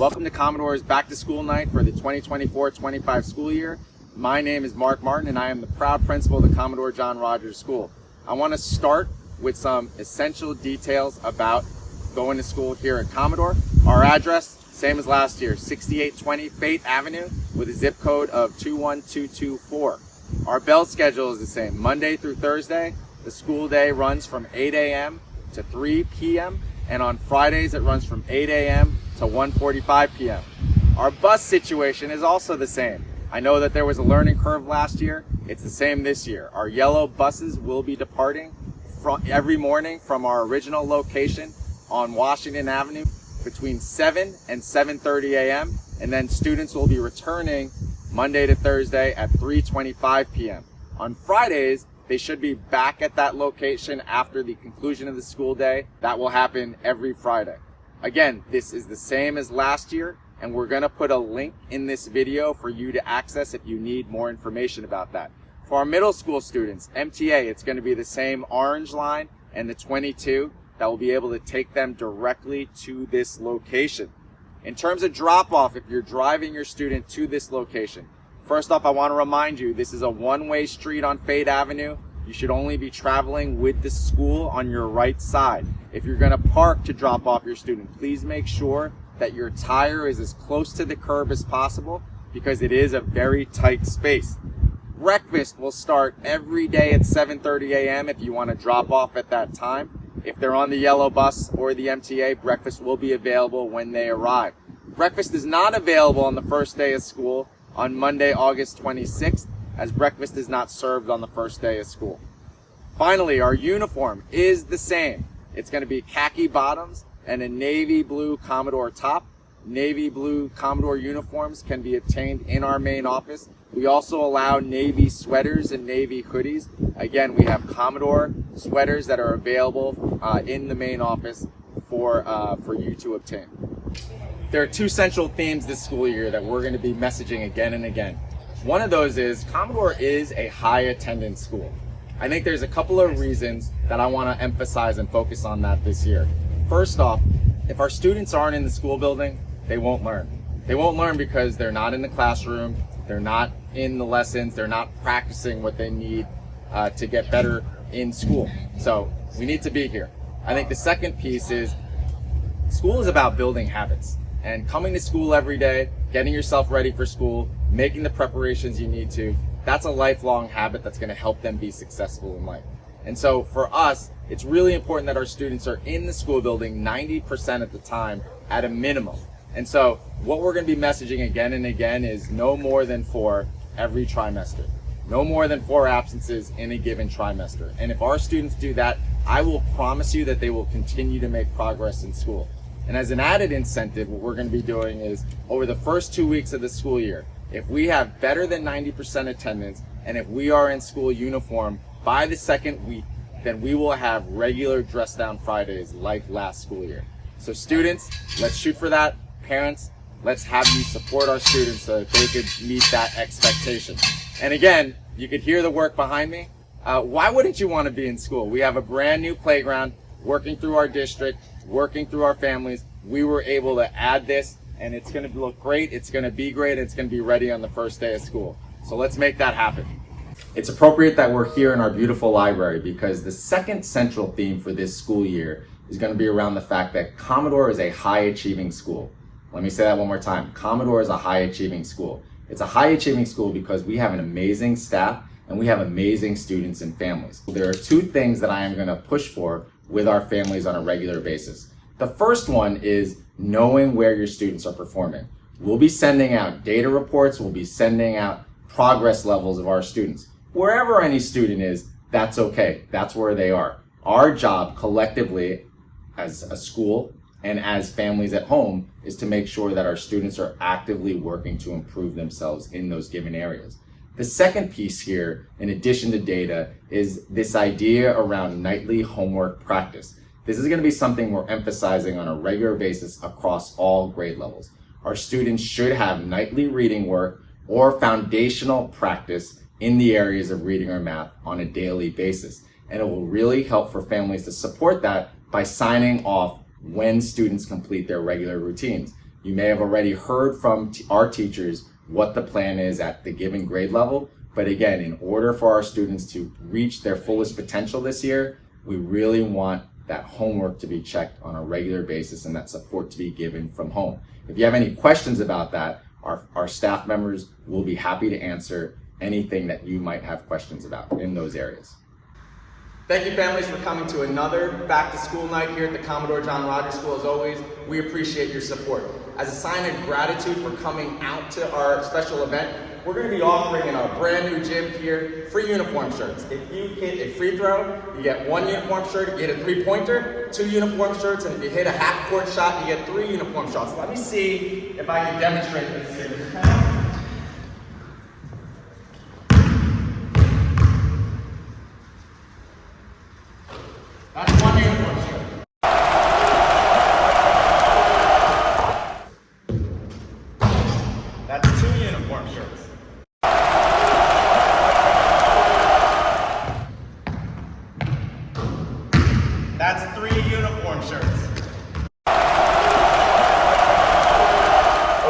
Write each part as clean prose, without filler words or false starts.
Welcome to Commodore's Back to School Night for the 2024-25 school year. My name is Mark Martin and I am the proud principal of the Commodore John Rogers School. I want to start with some essential details about going to school here at Commodore. Our address, same as last year, 6820 Fate Avenue with a zip code of 21224. Our bell schedule is the same. Monday through Thursday, the school day runs from 8 a.m. to 3 p.m. and on Fridays it runs from 8 a.m. to 1:45 p.m. Our bus situation is also the same. I know that there was a learning curve last year. It's the same this year. Our yellow buses will be departing every morning from our original location on Washington Avenue between 7 and 7:30 a.m. and then students will be returning Monday to Thursday at 3:25 p.m. On Fridays, they should be back at that location after the conclusion of the school day. That will happen every Friday. Again, this is the same as last year, and we're going to put a link in this video for you to access if you need more information about that. For our middle school students, MTA, it's going to be the same orange line and the 22 that will be able to take them directly to this location. In terms of drop-off, if you're driving your student to this location, first off, I want to remind you, this is a one-way street on Fate Avenue. You should only be traveling with the school on your right side. If you're going to park to drop off your student, please make sure that your tire is as close to the curb as possible because it is a very tight space. Breakfast will start every day at 7:30 a.m. if you want to drop off at that time. If they're on the yellow bus or the MTA, breakfast will be available when they arrive. Breakfast is not available on the first day of school on Monday, August 26th, as breakfast is not served on the first day of school. Finally, our uniform is the same. It's going to be khaki bottoms and a navy blue Commodore top. Navy blue Commodore uniforms can be obtained in our main office. We also allow navy sweaters and navy hoodies. Again, we have Commodore sweaters that are available in the main office for you to obtain. There are two central themes this school year that we're going to be messaging again and again. One of those is Commodore is a high attendance school. I think there's a couple of reasons that I want to emphasize and focus on that this year. First off, if our students aren't in the school building, they won't learn. They won't learn because they're not in the classroom, they're not in the lessons, they're not practicing what they need to get better in school. So we need to be here. I think the second piece is school is about building habits. And coming to school every day, getting yourself ready for school, making the preparations you need to, that's a lifelong habit that's going to help them be successful in life. And so for us, it's really important that our students are in the school building 90% of the time at a minimum. And so what we're going to be messaging again and again is no more than 4 every trimester. No more than 4 absences in a given trimester. And if our students do that, I will promise you that they will continue to make progress in school. And as an added incentive, what we're going to be doing is over the first 2 weeks of the school year, if we have better than 90% attendance and if we are in school uniform by the second week, then we will have regular dress down Fridays like last school year. So students, let's shoot for that. Parents, let's have you support our students so that they could meet that expectation. And again, you could hear the work behind me. Why wouldn't you want to be in school? We have a brand new playground working through our district, working through our families. We were able to add this and it's going to look great, it's going to be great, it's going to be ready on the first day of school. So let's make that happen. It's appropriate that we're here in our beautiful library because the second central theme for this school year is going to be around the fact that Commodore is a high-achieving school. Let me say that one more time. Commodore is a high-achieving school. It's a high-achieving school because we have an amazing staff and we have amazing students and families. There are 2 things that I am going to push for with our families on a regular basis. The first one is knowing where your students are performing. We'll be sending out data reports, we'll be sending out progress levels of our students. Wherever any student is, that's okay. That's where they are. Our job collectively as a school and as families at home is to make sure that our students are actively working to improve themselves in those given areas. The second piece here, in addition to data, is this idea around nightly homework practice. This is going to be something we're emphasizing on a regular basis across all grade levels. Our students should have nightly reading work or foundational practice in the areas of reading or math on a daily basis. And it will really help for families to support that by signing off when students complete their regular routines. You may have already heard from our teachers what the plan is at the given grade level. But again, in order for our students to reach their fullest potential this year, we really want that homework to be checked on a regular basis and that support to be given from home. If you have any questions about that, our staff members will be happy to answer anything that you might have questions about in those areas. Thank you, families, for coming to another back to school night here at the Commodore John Rogers School. As always, we appreciate your support. As a sign of gratitude for coming out to our special event, we're going to be offering in our brand new gym here free uniform shirts. If you hit a free throw, you get 1 uniform shirt. If you hit a three-pointer, 2 uniform shirts. And if you hit a half-court shot, you get 3 uniform shots. Let me see if I can demonstrate this here. That's 1 uniform shirt. That's 2 uniform shirts. That's 3 uniform shirts.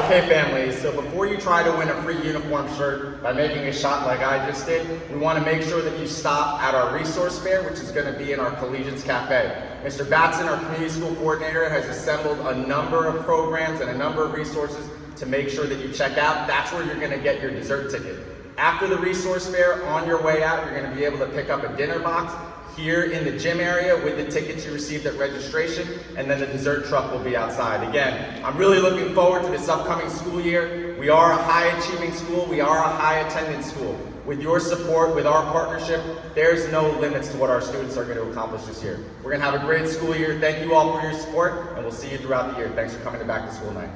Okay, families, so before you try to win a free uniform shirt by making a shot like I just did, we want to make sure that you stop at our resource fair, which is going to be in our Collegians Cafe. Mr. Batson, our community school coordinator, has assembled a number of programs and a number of resources to make sure that you check out. That's where you're going to get your dessert ticket. After the resource fair, on your way out, you're going to be able to pick up a dinner box here in the gym area with the tickets you received at registration, and then the dessert truck will be outside. Again, I'm really looking forward to this upcoming school year. We are a high-achieving school. We are a high-attendance school. With your support, with our partnership, there's no limits to what our students are going to accomplish this year. We're going to have a great school year. Thank you all for your support, and we'll see you throughout the year. Thanks for coming to Back to School Night.